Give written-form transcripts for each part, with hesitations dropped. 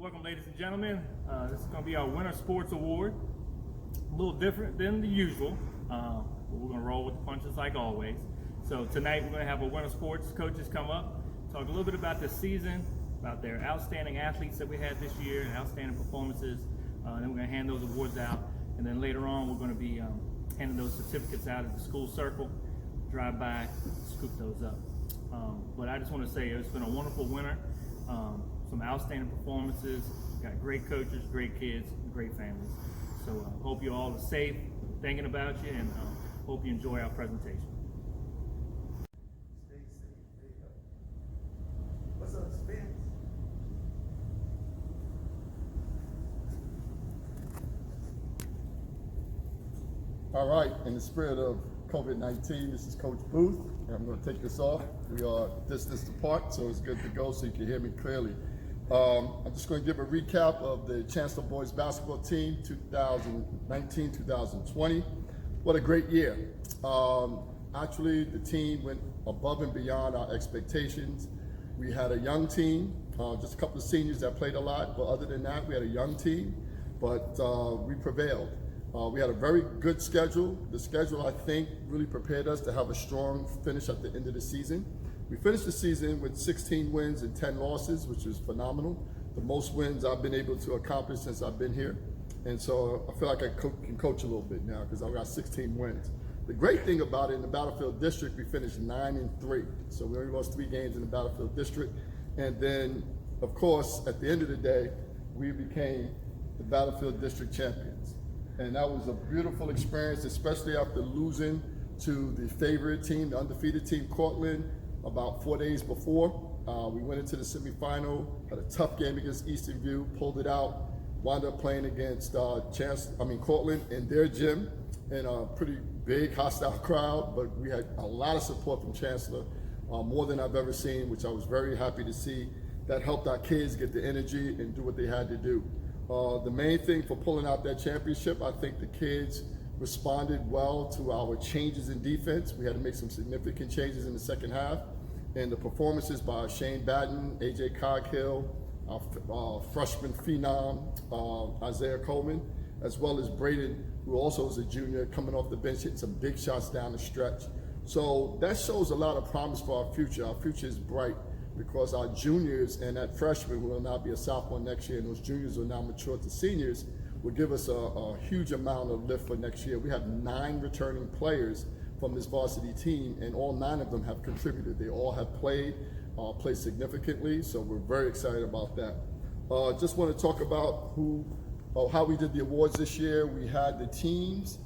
Welcome, ladies and gentlemen. This is going to be our Winter Sports Award. A little different than the usual, but we're going to roll with the punches like always. So tonight we're going to have our Winter Sports coaches come up, talk a little bit about the season, about their outstanding athletes that we had this year and outstanding performances. Then we're going to hand those awards out, and then later on we're going to be handing those certificates out at the school circle. Drive by, scoop those up. But I just want to say it's been a wonderful winter. Some outstanding performances, got great coaches, great kids, great families. So hope you all are safe, thinking about you, and hope you enjoy our presentation. Stay safe. There you go. What's up, Spence? All right, in the spirit of COVID-19, this is Coach Booth, and I'm going to take this off. We are distanced apart, so it's good to go so you can hear me clearly. I'm just going to give a recap of the Chancellor boys basketball team 2019-2020. What a great year. Actually, the team went above and beyond our expectations. We had a young team, just a couple of seniors that played a lot, but other than that, we had a young team, but we prevailed. We had a very good schedule. The schedule, I think, really prepared us to have a strong finish at the end of the season. We finished the season with 16 wins and 10 losses, which is phenomenal. The most wins I've been able to accomplish since I've been here. And so I feel like I can coach a little bit now because I've got 16 wins. The great thing about it, in the Battlefield District, we finished 9-3. So we only lost 3 games in the Battlefield District. And then, of course, at the end of the day, we became the Battlefield District champions. And that was a beautiful experience, especially after losing to the favorite team, the undefeated team, Cortland, about 4 days before. We went into the semifinal, had a tough game against Easton View, pulled it out, wound up playing against Cortland in their gym in a pretty big hostile crowd, but we had a lot of support from Chancellor, more than I've ever seen, which I was very happy to see. That helped our kids get the energy and do what they had to do. The main thing for pulling out that championship, I think the kids responded well to our changes in defense. We had to make some significant changes in the second half. And the performances by Shane Batten, AJ Coghill, our freshman phenom, Isaiah Coleman, as well as Braden, who also is a junior, coming off the bench, hitting some big shots down the stretch. So that shows a lot of promise for our future. Our future is bright, because our juniors and that freshman, who will now be a sophomore next year, and those juniors will now mature to seniors, will give us a huge amount of lift for next year. We have 9 returning players from this varsity team, and all 9 of them have contributed. They all have played significantly, so we're very excited about that. Just want to talk about how we did the awards this year. We had the teams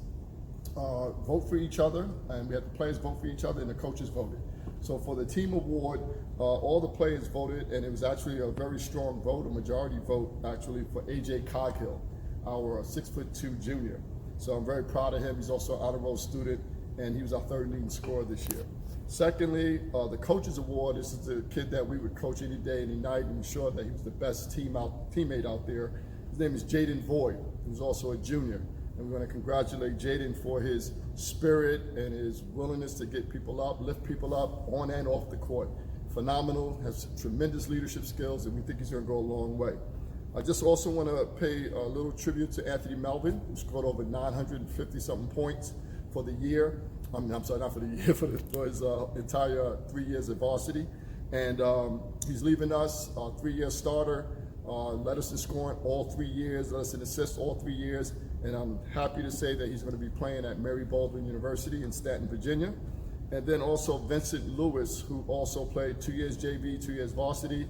vote for each other, and we had the players vote for each other, and the coaches voted. So for the team award, all the players voted, and it was actually a very strong vote, a majority vote actually, for AJ Coghill, our 6'2" junior. So I'm very proud of him. He's also an honor roll student, and he was our 3rd leading scorer this year. Secondly, the coaches award, this is the kid that we would coach any day, any night, and ensure that he was the best teammate out there. His name is Jaden Voigt, who's also a junior. And we're going to congratulate Jaden for his spirit and his willingness to get people up, lift people up on and off the court. Phenomenal, has tremendous leadership skills, and we think he's going to go a long way. I just also want to pay a little tribute to Anthony Melvin, who scored over 950-something points for the year. I'm sorry, not for the year, for his entire 3 years at varsity. And he's leaving us, a 3-year starter, led us in scoring all 3 years, led us in assists all 3 years. And I'm happy to say that he's going to be playing at Mary Baldwin University in Staunton, Virginia. And then also Vincent Lewis, who also played 2 years JV, 2 years varsity,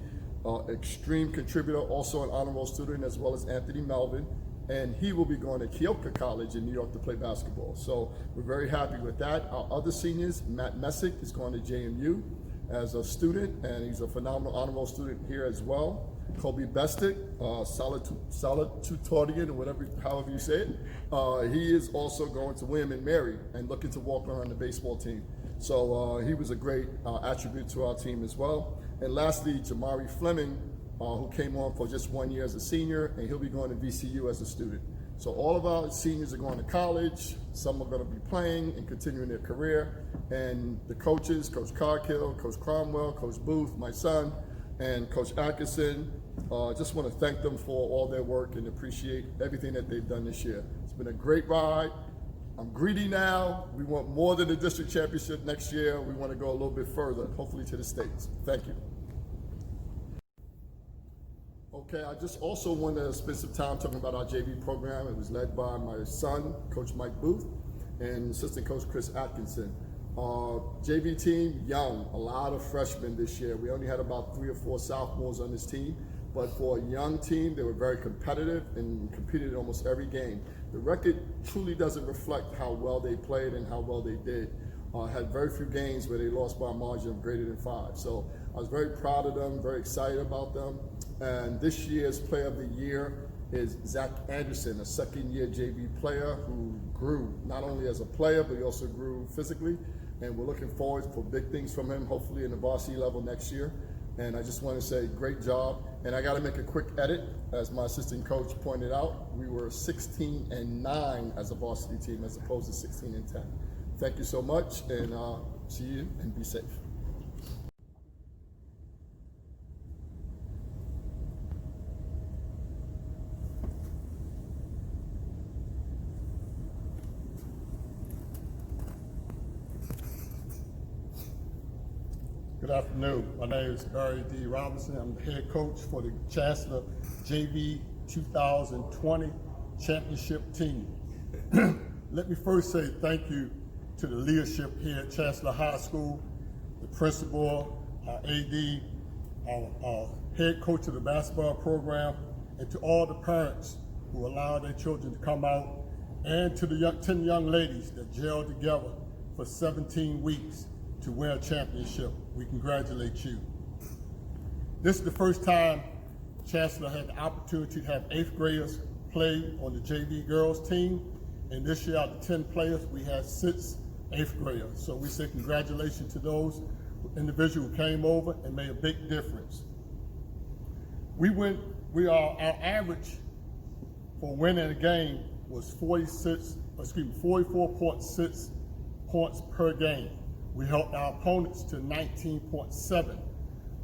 extreme contributor, also an honor roll student, as well as Anthony Melvin. And he will be going to Keokuk College in New York to play basketball. So we're very happy with that. Our other seniors, Matt Messick is going to JMU as a student, and he's a phenomenal honor roll student here as well. Kobe Bestick, salutatorian, or however you say it. He is also going to William and Mary and looking to walk around the baseball team. So he was a great attribute to our team as well. And lastly, Jamari Fleming, who came on for just 1 year as a senior, and he'll be going to VCU as a student. So all of our seniors are going to college. Some are going to be playing and continuing their career. And the coaches, Coach Coghill, Coach Cromwell, Coach Booth, my son, and Coach Atkinson, Just want to thank them for all their work and appreciate everything that they've done this year. It's been a great ride. I'm greedy now. We want more than the district championship next year. We want to go a little bit further, hopefully to the states. Thank you. Okay, I just also want to spend some time talking about our JV program. It was led by my son, Coach Mike Booth, and assistant coach Chris Atkinson. JV team, young, a lot of freshmen this year. We only had about 3 or 4 sophomores on this team, but for a young team, they were very competitive and competed in almost every game. The record truly doesn't reflect how well they played and how well they did. Had very few games where they lost by a margin of greater than 5. So I was very proud of them, very excited about them. And this year's player of the year is Zach Anderson, a second-year JV player who grew not only as a player, but he also grew physically. And we're looking forward for big things from him, hopefully in the varsity level next year. And I just want to say great job. And I got to make a quick edit. As my assistant coach pointed out, we were 16-9 as a varsity team as opposed to 16-10. Thank you so much, and see you, and be safe. Good afternoon. My name is Barry D. Robinson. I'm the head coach for the Chancellor JV 2020 championship team. Let me first say thank you to the leadership here at Chancellor High School, the principal, our AD, our head coach of the basketball program, and to all the parents who allowed their children to come out, and to the 10 young ladies that gelled together for 17 weeks to win a championship. We congratulate you. This is the first time Chancellor had the opportunity to have 8th graders play on the JV girls team. And this year, out of 10 players, we had 6 8th graders. So we say congratulations to those individuals who came over and made a big difference. Our average for winning a game was 44.6 points per game. We helped our opponents to 19.7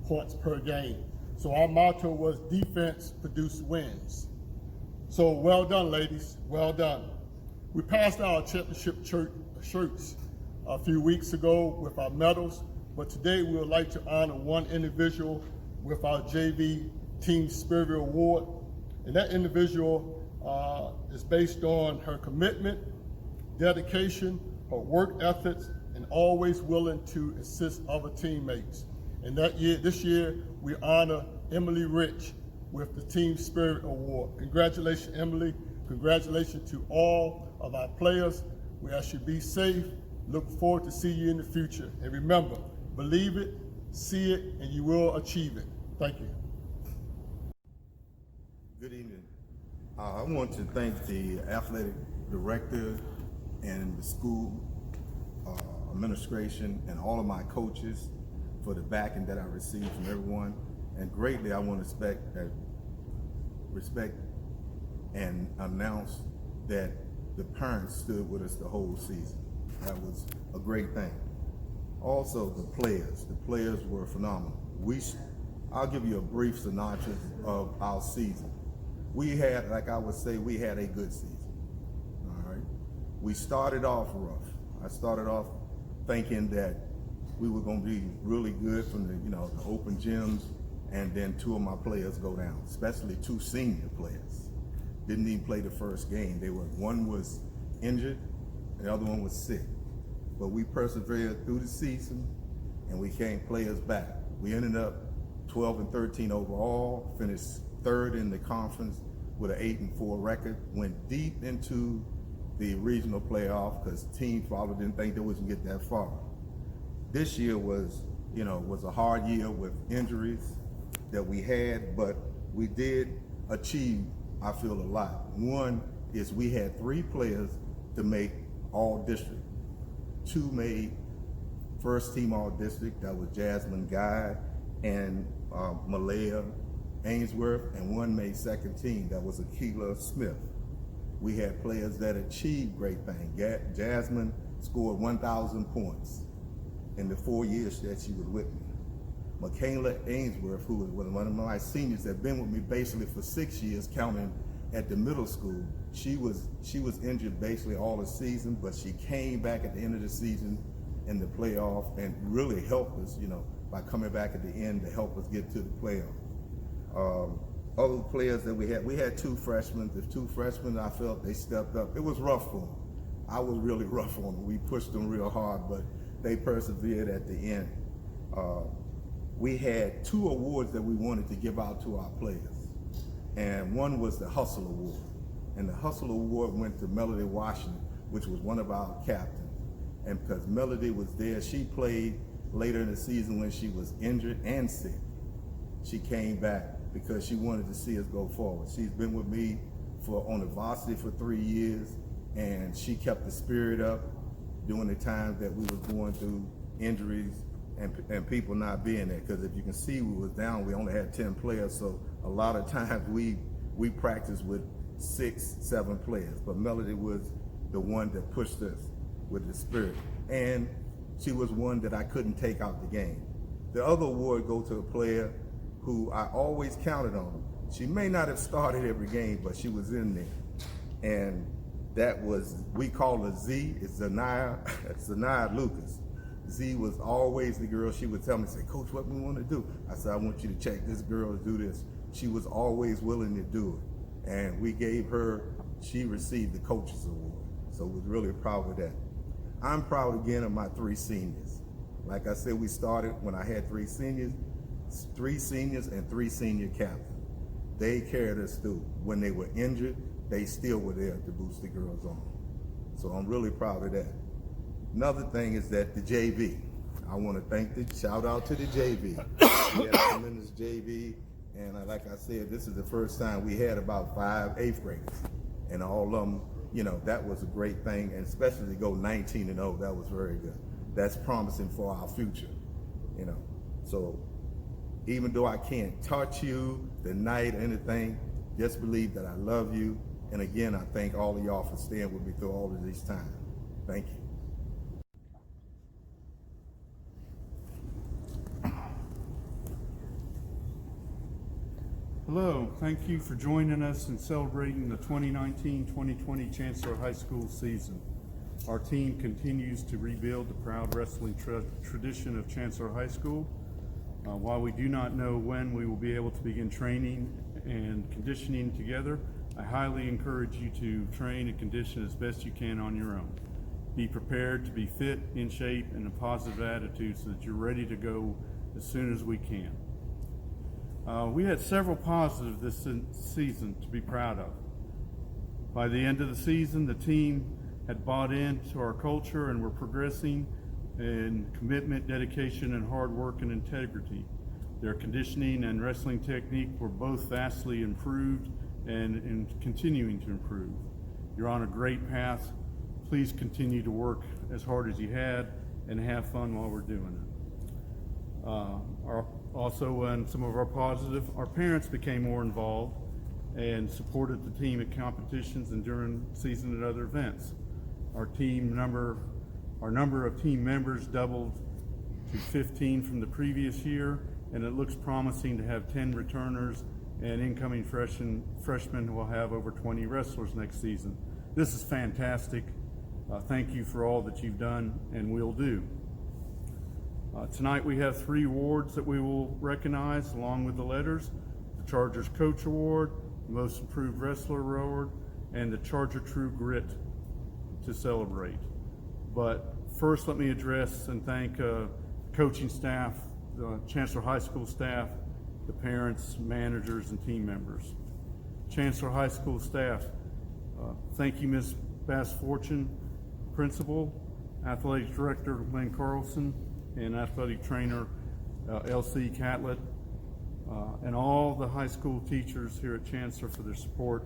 points per game. So our motto was defense produce wins. So well done, ladies, well done. We passed our championship shirts a few weeks ago with our medals, but today we would like to honor one individual with our JV Team Spirit Award. And that individual is based on her commitment, dedication, her work ethics, and always willing to assist other teammates. And this year, we honor Emily Rich with the Team Spirit Award. Congratulations, Emily. Congratulations to all of our players. We ask you to be safe. Look forward to see you in the future. And remember, believe it, see it, and you will achieve it. Thank you. Good evening. I want to thank the athletic director and the school administration and all of my coaches for the backing that I received from everyone. And greatly I want to respect and announce that the parents stood with us the whole season. That was a great thing. Also the players were phenomenal. I'll give you a brief synopsis of our season. We had, like I would say, we had a good season, all right? We started off rough. I started off thinking that we were gonna be really good from the open gyms, and then 2 of my players go down, especially 2 senior players. Didn't even play the first game. One was injured, and the other one was sick. But we persevered through the season, and we came players back. We ended up 12-13 overall, finished 3rd in the conference with an 8-4 record, went deep into the regional playoff because teams probably didn't think they was gonna get that far. This year was a hard year with injuries that we had, but we did achieve, I feel, a lot. One is we had 3 players to make all district. 2 made first team all district, that was Jasmine Guy and Malaya Ainsworth, and 1 made second team, that was Akila Smith. We had players that achieved great things. Jasmine scored 1,000 points in the 4 years that she was with me. Michaela Ainsworth, who was one of my seniors that been with me basically for 6 years, counting at the middle school. She was injured basically all the season, but she came back at the end of the season in the playoff and really helped us, by coming back at the end to help us get to the playoff. Other players that we had 2 freshmen. The 2 freshmen, I felt they stepped up. It was rough for them. I was really rough on them. We pushed them real hard, but they persevered at the end. We had 2 awards that we wanted to give out to our players. And one was the Hustle Award. And the Hustle Award went to Melody Washington, which was one of our captains. And because Melody was there, she played later in the season when she was injured and sick. She came back because she wanted to see us go forward. She's been with me on the varsity for 3 years, and she kept the spirit up during the times that we was going through injuries and people not being there. Because if you can see, we was down, we only had 10 players, so a lot of times we practiced with 6, 7 players. But Melody was the one that pushed us with the spirit. And she was one that I couldn't take out the game. The other award go to a player who I always counted on. She may not have started every game, but she was in there. And that was, we call her Z, it's Zanaya Lucas. Z was always the girl. She would tell me, say, Coach, what we want to do? I said, I want you to check this girl to do this. She was always willing to do it. And we gave her, she received the Coaches Award. So we're really proud of that. I'm proud again of my 3 seniors. Like I said, we started when I had 3 seniors and 3 senior captains. They carried us through. When they were injured, they still were there to boost the girls on. So I'm really proud of that. Another thing is that the JV. I want to shout out to the JV. We had a tremendous JV, and like I said, this is the first time we had about 5 8th graders. And all of them, that was a great thing, and especially to go 19-0, that was very good. That's promising for our future, So even though I can't touch you tonight or anything, just believe that I love you. And again, I thank all of y'all for staying with me through all of this time. Thank you. Hello, thank you for joining us in celebrating the 2019-2020 Chancellor High School season. Our team continues to rebuild the proud wrestling tradition of Chancellor High School. While we do not know when we will be able to begin training and conditioning together, I highly encourage you to train and condition as best you can on your own. Be prepared to be fit, in shape, and a positive attitude so that you're ready to go as soon as we can. We had several positives this season to be proud of. By the end of the season, the team had bought into our culture and were progressing in commitment, dedication, and hard work and integrity. Their conditioning and wrestling technique were both vastly improved and continuing to improve. You're on a great path. Please continue to work as hard as you had and have fun while we're doing it. Also, in some of our positive, our parents became more involved and supported the team at competitions and during season and other events. Our number of team members doubled to 15 from the previous year, and it looks promising to have 10 returners, and incoming freshmen will have over 20 wrestlers next season. This is fantastic. Thank you for all that you've done and will do. Tonight we have 3 awards that we will recognize along with the letters: the Chargers Coach Award, the Most Improved Wrestler Award, and the Charger True Grit to celebrate. But first, let me address and thank coaching staff, the Chancellor High School staff, the parents, managers, and team members. Chancellor High School staff, thank you, Ms. Bass Fortune, Principal, Athletic Director Lynn Carlson, and Athletic Trainer L.C. Catlett, and all the high school teachers here at Chancellor for their support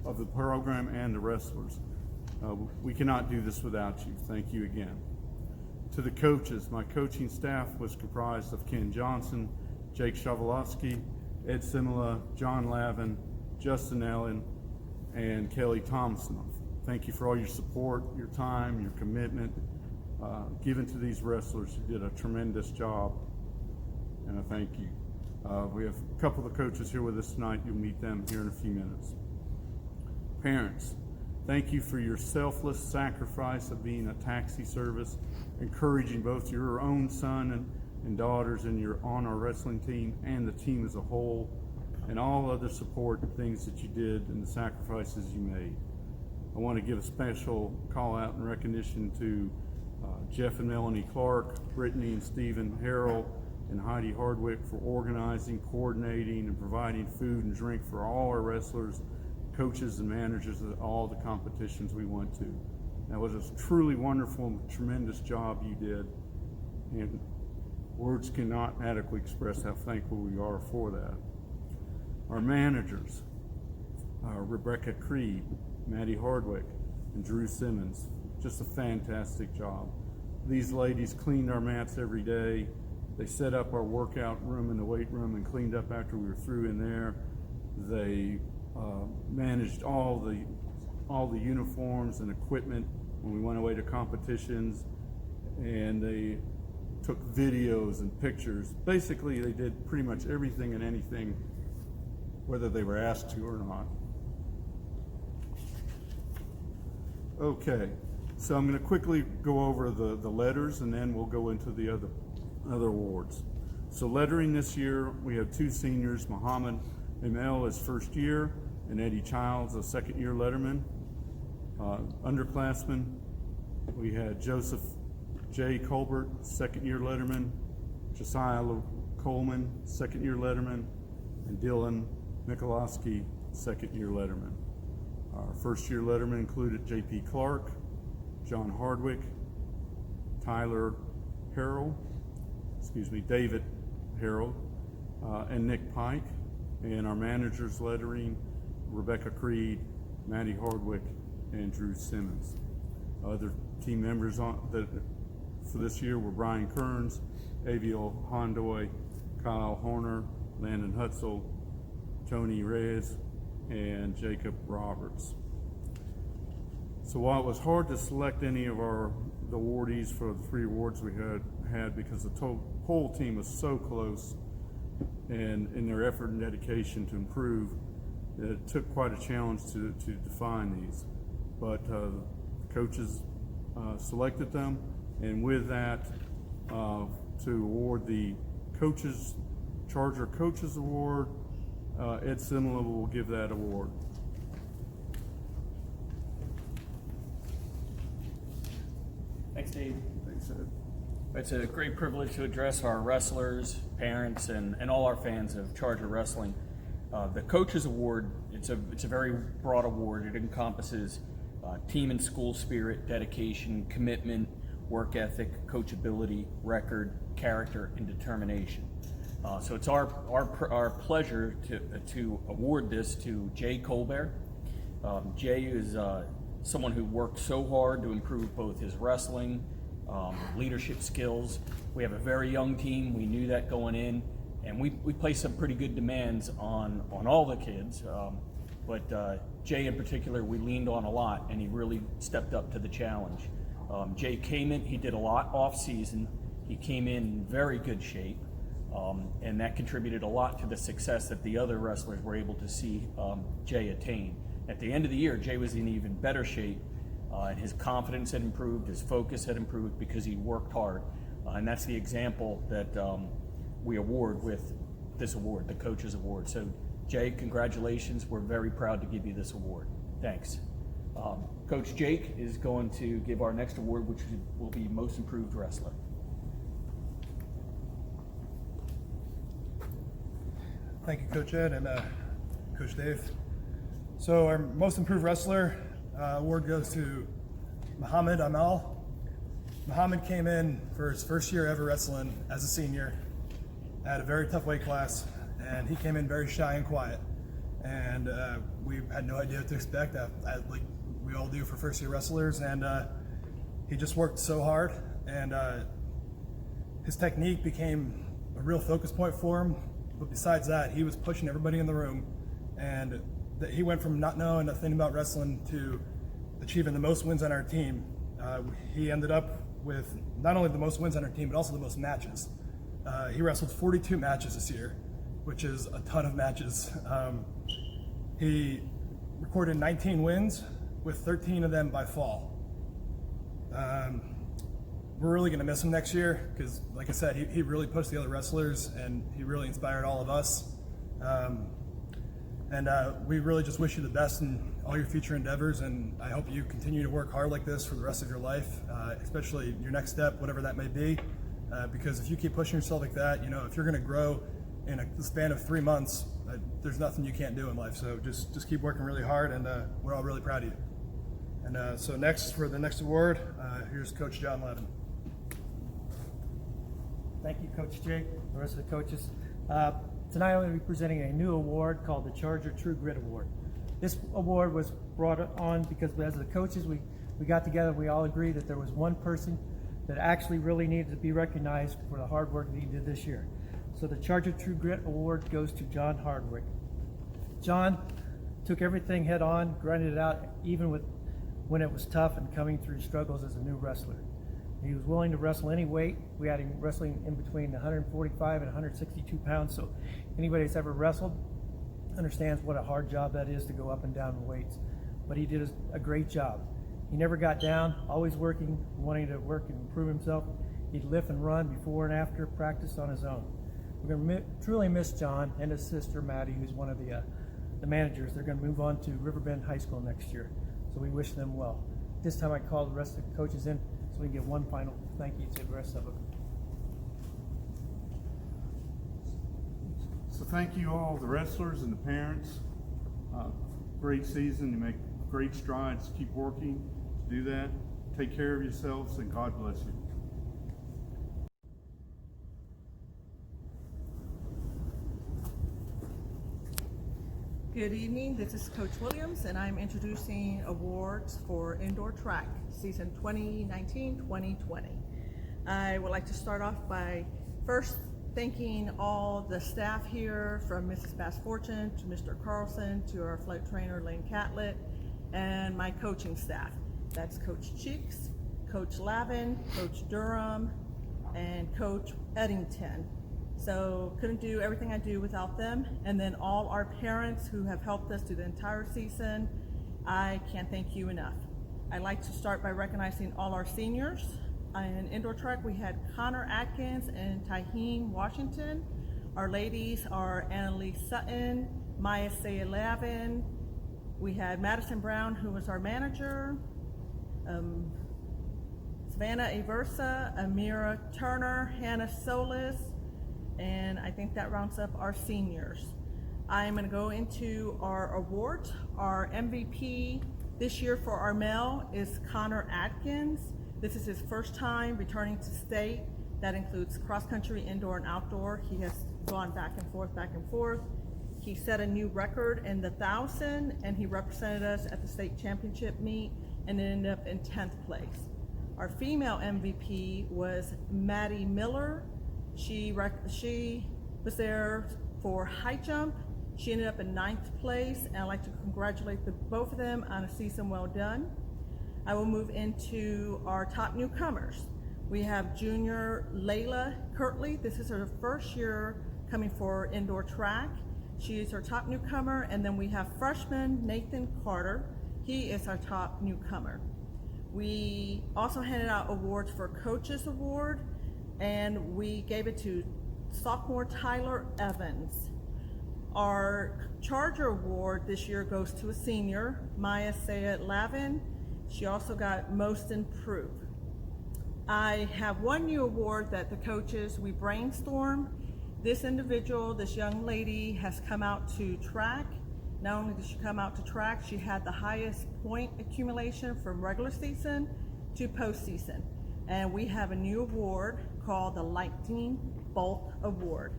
of the program and the wrestlers. We cannot do this without you. Thank you again. To the coaches, my coaching staff was comprised of Ken Johnson, Jake Shavolowski, Ed Simila, John Lavin, Justin Allen, and Kelly Thompson. Thank you for all your support, your time, your commitment given to these wrestlers who did a tremendous job. and a thank you. We have a couple of the coaches here with us tonight. You'll meet them here in a few minutes. Parents, thank you for your selfless sacrifice of being a taxi service, encouraging both your own son and daughters on our wrestling team and the team as a whole, and all other support and things that you did and the sacrifices you made. I want to give a special call out and recognition to Jeff and Melanie Clark, Brittany and Stephen Harrell, and Heidi Hardwick for organizing, coordinating, and providing food and drink for all our wrestlers, coaches, and managers at all the competitions we went to. That was a truly wonderful, tremendous job you did, and words cannot adequately express how thankful we are for that. Our managers, Rebecca Creed, Maddie Hardwick, and Drew Simmons, just a fantastic job. These ladies cleaned our mats every day. They set up our workout room in the weight room and cleaned up after we were through in there. They managed all the uniforms and equipment when we went away to competitions, and they took videos and pictures. Basically, they did pretty much everything and anything, whether they were asked to or not. Okay, so I'm going to quickly go over the letters, and then we'll go into the other awards. So lettering this year, we have two seniors, Muhammad Emel is first year, and Eddie Childs, a second year letterman. Underclassmen, we had Joseph J. Colbert, second year letterman, Josiah Coleman, second year letterman, and Dylan Mikulowski, second year letterman. Our first year letterman included J.P. Clark, John Hardwick, Tyler Harrell, David Harrell, and Nick Pike. And our managers lettering, Rebecca Creed, Maddie Hardwick, and Drew Simmons. Other team members for this year were Brian Kearns, Aviel Hondoy, Kyle Horner, Landon Hutzel, Tony Reyes, and Jacob Roberts. So while it was hard to select any of the awardees for the 3 awards we had because the whole team was so close and in their effort and dedication to improve, it took quite a challenge to define these. But the coaches selected them, and with that, to award the Charger Coaches Award, Ed Simela will give that award. Thanks, Dave. Thanks, Ed. It's a great privilege to address our wrestlers, parents, and all our fans of Charger Wrestling. The Coaches Award, it's a very broad award. It encompasses team and school spirit, dedication, commitment, work ethic, coachability, record, character, and determination. So it's our pleasure to award this to Jay Colbert. Jay is someone who worked so hard to improve both his wrestling, leadership skills. We have a very young team. We knew that going in, and we placed some pretty good demands on all the kids. But Jay in particular, we leaned on a lot, and he really stepped up to the challenge. Jay came in, he did a lot off season. He came in very good shape, and that contributed a lot to the success that the other wrestlers were able to see Jay attain. At the end of the year, Jay was in even better shape, and his confidence had improved, his focus had improved because he worked hard. And that's the example that we award with this award, the Coaches Award. So Jay, congratulations. We're very proud to give you this award. Thanks. Coach Jake is going to give our next award, which will be Most Improved Wrestler. Thank you, Coach Ed and Coach Dave. So our Most Improved Wrestler award goes to Muhammad Amal. Muhammad came in for his first year ever wrestling as a senior at a very tough weight class, and he came in very shy and quiet. And we had no idea what to expect, like we all do for first year wrestlers. And he just worked so hard, and his technique became a real focus point for him. But besides that, he was pushing everybody in the room, and he went from not knowing a thing about wrestling to achieving the most wins on our team. He ended up with not only the most wins on our team, but also the most matches. He wrestled 42 matches this year, which is a ton of matches. He recorded 19 wins, with 13 of them by fall. We're really going to miss him next year because, like I said, he really pushed the other wrestlers and he really inspired all of us. We really just wish you the best in all your future endeavors, and I hope you continue to work hard like this for the rest of your life, especially your next step, whatever that may be. Because if you keep pushing yourself like that, you know, if you're going to grow in the span of 3 months, there's nothing you can't do in life. So just keep working really hard, and we're all really proud of you. And so next, for the next award, here's Coach John Levin. Thank you, Coach Jake, the rest of the coaches. Tonight I'm going to be presenting a new award called the Charger True Grit Award. This award was brought on because as the coaches, we got together, we all agreed that there was one person that actually really needed to be recognized for the hard work that he did this year. So the Charger True Grit Award goes to John Hardwick. John took everything head on, grinded it out, even when it was tough and coming through struggles as a new wrestler. He was willing to wrestle any weight. We had him wrestling in between 145 and 162 pounds, so anybody that's ever wrestled understands what a hard job that is to go up and down in weights. But he did a great job. He never got down, always working, wanting to work and improve himself. He'd lift and run before and after practice on his own. We're going to truly miss John and his sister Maddie, who's one of the managers. They're going to move on to Riverbend High School next year, so we wish them well. This time I call the rest of the coaches in so we can give one final thank you to the rest of them. So thank you all, the wrestlers and the parents. Great season. You make great strides. Keep working to do that. Take care of yourselves, and God bless you. Good evening, this is Coach Williams, and I'm introducing awards for indoor track season 2019-2020. I would like to start off by first thanking all the staff here, from Mrs. Bass Fortune to Mr. Carlson to our flight trainer Lane Catlett, and my coaching staff. That's Coach Cheeks, Coach Lavin, Coach Durham, and Coach Eddington. So couldn't do everything I do without them. And then all our parents who have helped us through the entire season, I can't thank you enough. I'd like to start by recognizing all our seniors. In indoor track, we had Connor Atkins and Taheem Washington. Our ladies are Annalise Sutton, Maya Say-11. We had Madison Brown, who was our manager, Savannah Aversa, Amira Turner, Hannah Solis, and I think that rounds up our seniors. I'm going to go into our awards. Our MVP this year for our male is Connor Atkins. This is his first time returning to state. That includes cross-country, indoor, and outdoor. He has gone back and forth, back and forth. He set a new record in the 1,000, and he represented us at the state championship meet and ended up in 10th place. Our female MVP was Maddie Miller. She was there for high jump. She ended up in 9th place, and I'd like to congratulate both of them on a season well done. I will move into our top newcomers. We have junior Layla Kirtley. This is her first year coming for indoor track. She is our top newcomer, and then we have freshman Nathan Carter. He is our top newcomer. We also handed out awards for Coaches Award, and we gave it to sophomore Tyler Evans. Our Charger Award this year goes to a senior, Maya Sayed Lavin. She also got Most Improved. I have one new award that the coaches, we brainstormed. This individual, this young lady, has come out to track. Not only did she come out to track, she had the highest point accumulation from regular season to postseason. And we have a new award called the Lightning Bolt Award.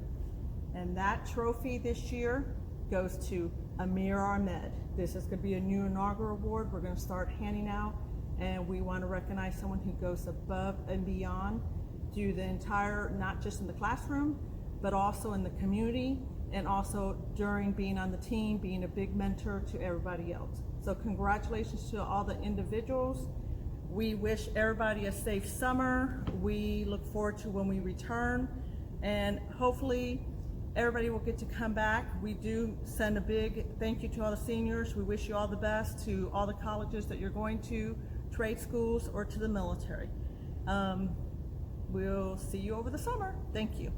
And that trophy this year goes to Amir Ahmed. This is going to be a new inaugural award we're going to start handing out, and we want to recognize someone who goes above and beyond through the entire, not just in the classroom, but also in the community, and also during being on the team, being a big mentor to everybody else. So congratulations to all the individuals. We wish everybody a safe summer. We look forward to when we return. and hopefully everybody will get to come back. We do send a big thank you to all the seniors. We wish you all the best, to all the colleges that you're going to, trade schools, or to the military. We'll see you over the summer. Thank you.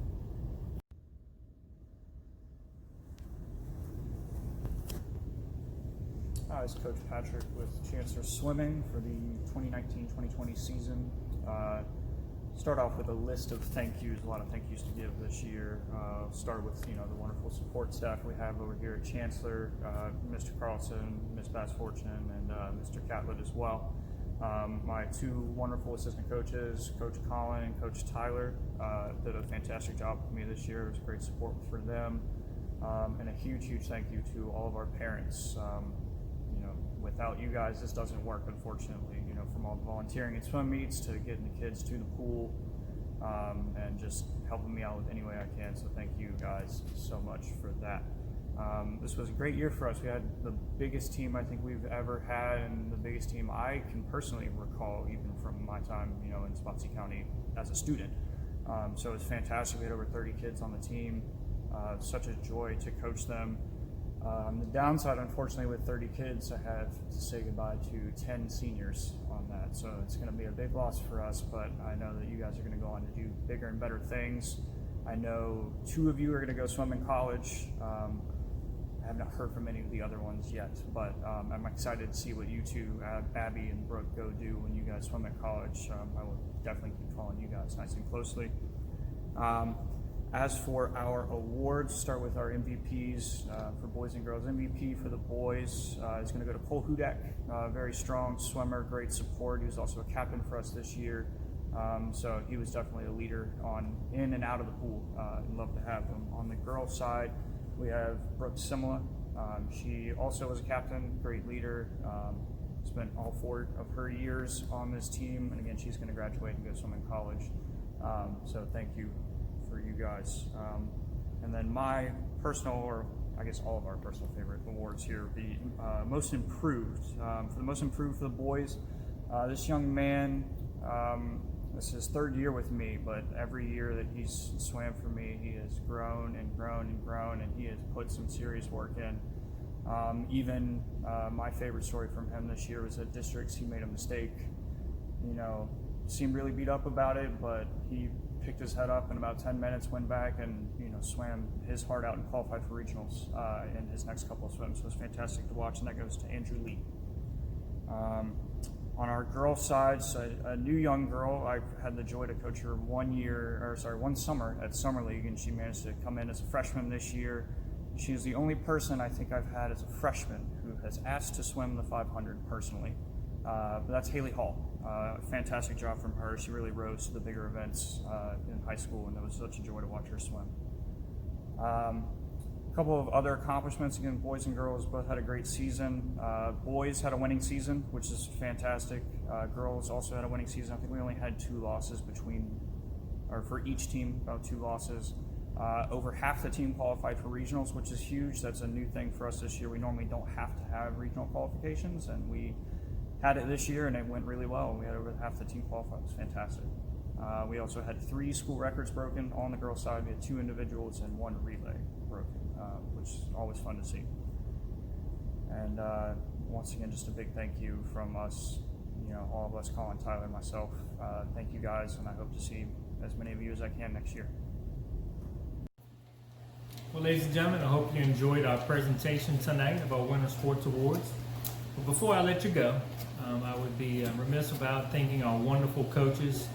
Hi, it's Coach Patrick with Chancellor Swimming for the 2019-2020 season. Start off with a list of thank yous, a lot of thank yous to give this year. Start with the wonderful support staff we have over here at Chancellor, Mr. Carlson, Ms. Bass Fortune, and Mr. Catlett as well. My two wonderful assistant coaches, Coach Colin and Coach Tyler, did a fantastic job with me this year. It was great support for them. And a huge thank you to all of our parents. Without you guys, this doesn't work, unfortunately. From all the volunteering at swim meets to getting the kids to the pool, and just helping me out with any way I can. So thank you guys so much for that. This was a great year for us. We had the biggest team I think we've ever had, and the biggest team I can personally recall, even from my time, in Spotsy County as a student. So it was fantastic. We had over 30 kids on the team. Such a joy to coach them. The downside, unfortunately, with 30 kids, I have to say goodbye to 10 seniors on that. So it's going to be a big loss for us, but I know that you guys are going to go on to do bigger and better things. I know 2 of you are going to go swim in college. I have not heard from any of the other ones yet, but I'm excited to see what you two, Abby and Brooke, go do when you guys swim at college. I will definitely keep following you guys nice and closely. As for our awards, start with our MVPs for boys and girls. MVP for the boys is going to go to Cole Hudak, very strong swimmer, great support. He was also a captain for us this year, so he was definitely a leader in and out of the pool. I'd love to have him. On the girls' side, we have Brooke Simla. She also was a captain, great leader. Spent all 4 of her years on this team, and again, she's going to graduate and go swim in college. So thank you for you guys. And then my personal, or I guess all of our personal favorite awards here, the most improved. For the most improved for the boys, this young man, this is his 3rd year with me, but every year that he's swam for me, he has grown and grown and grown, and he has put some serious work in. Even my favorite story from him this year was at districts. He made a mistake, seemed really beat up about it, but he picked his head up in about 10 minutes, went back and swam his heart out and qualified for regionals in his next couple of swims. So it was fantastic to watch, and that goes to Andrew Lee. On our girls' side, so a new young girl. I've had the joy to coach her 1 summer at Summer League, and she managed to come in as a freshman this year. She is the only person I think I've had as a freshman who has asked to swim the 500 personally. But that's Haley Hall. Fantastic job from her. She really rose to the bigger events in high school, and it was such a joy to watch her swim. A couple of other accomplishments. Again, boys and girls both had a great season. Boys had a winning season, which is fantastic. Girls also had a winning season. I think we only had 2 losses for each team, about 2 losses. Over half the team qualified for regionals, which is huge. That's a new thing for us this year. We normally don't have to have regional qualifications, and we had it this year, and it went really well. We had over half the team qualified. It was fantastic. We also had 3 school records broken on the girls' side. We had 2 individuals and 1 relay broken, which is always fun to see. And once again, just a big thank you from us, all of us, Colin, Tyler, myself. Thank you guys, and I hope to see as many of you as I can next year. Well, ladies and gentlemen, I hope you enjoyed our presentation tonight of our Winter Sports Awards. But before I let you go, I would be remiss about thanking our wonderful coaches,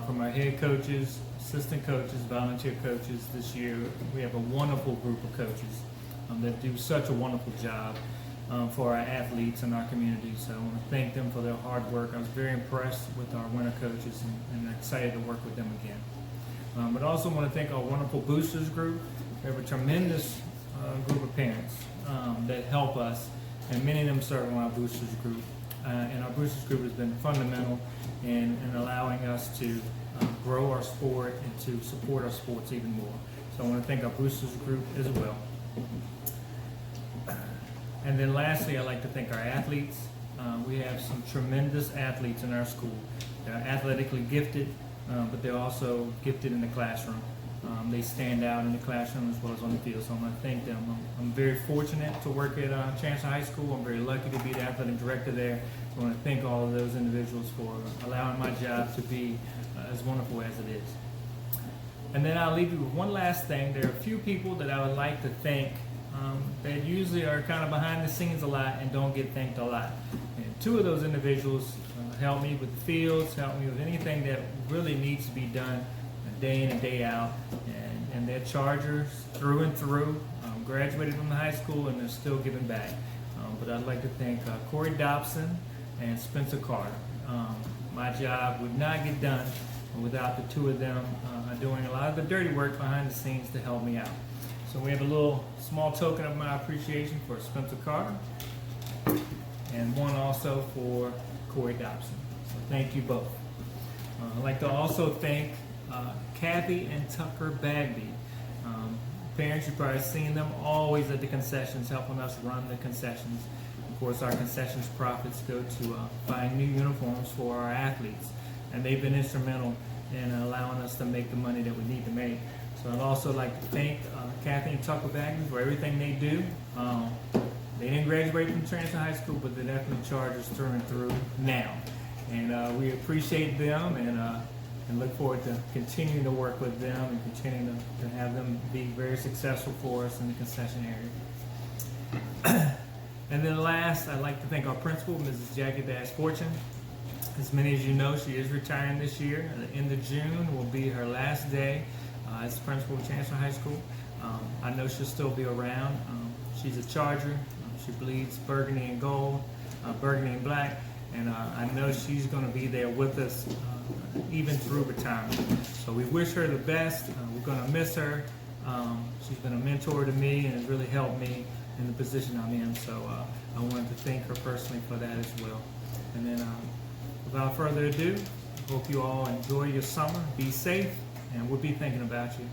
from our head coaches, assistant coaches, volunteer coaches this year. We have a wonderful group of coaches that do such a wonderful job for our athletes and our community. So I want to thank them for their hard work. I was very impressed with our winter coaches and excited to work with them again. But I also want to thank our wonderful boosters group. We have a tremendous group of parents that help us, and many of them serve on our boosters group. And our boosters group has been fundamental in allowing us to grow our sport and to support our sports even more. So I want to thank our boosters group as well. And then lastly, I'd like to thank our athletes. We have some tremendous athletes in our school. They're athletically gifted, but they're also gifted in the classroom. They stand out in the classroom as well as on the field, so I want to thank them. I'm very fortunate to work at Chancellor High School. I'm very lucky to be the athletic director there. So I want to thank all of those individuals for allowing my job to be as wonderful as it is. And then I'll leave you with one last thing. There are a few people that I would like to thank that usually are kind of behind the scenes a lot and don't get thanked a lot. And two of those individuals help me with the fields, help me with anything that really needs to be done day in and day out. And they're Chargers through and through. Graduated from the high school and they're still giving back. But I'd like to thank Corey Dobson and Spencer Carter. My job would not get done without the two of them doing a lot of the dirty work behind the scenes to help me out. So we have a little small token of my appreciation for Spencer Carter and one also for Corey Dobson. So thank you both. I'd like to also thank Kathy and Tucker Bagby. Parents, you've probably seen them always at the concessions, helping us run the concessions. Of course, our concessions profits go to buying new uniforms for our athletes, and they've been instrumental in allowing us to make the money that we need to make. So I'd also like to thank Kathy and Tucker Bagby for everything they do. They didn't graduate from Chancellor High School, but they're definitely Chargers through and through now. And we appreciate them and look forward to continuing to work with them and continuing to have them be very successful for us in the concession area. And then last, I'd like to thank our principal, Mrs. Jackie Bass Fortune. As many as you know, she is retiring this year. At the end of June will be her last day as principal of Chancellor High School. I know she'll still be around. She's a Charger. She bleeds burgundy and gold, burgundy and black, and I know she's going to be there with us even through retirement. So we wish her the best. We're going to miss her. She's been a mentor to me and has really helped me in the position I'm in. So I wanted to thank her personally for that as well. And then without further ado, I hope you all enjoy your summer. Be safe, and we'll be thinking about you.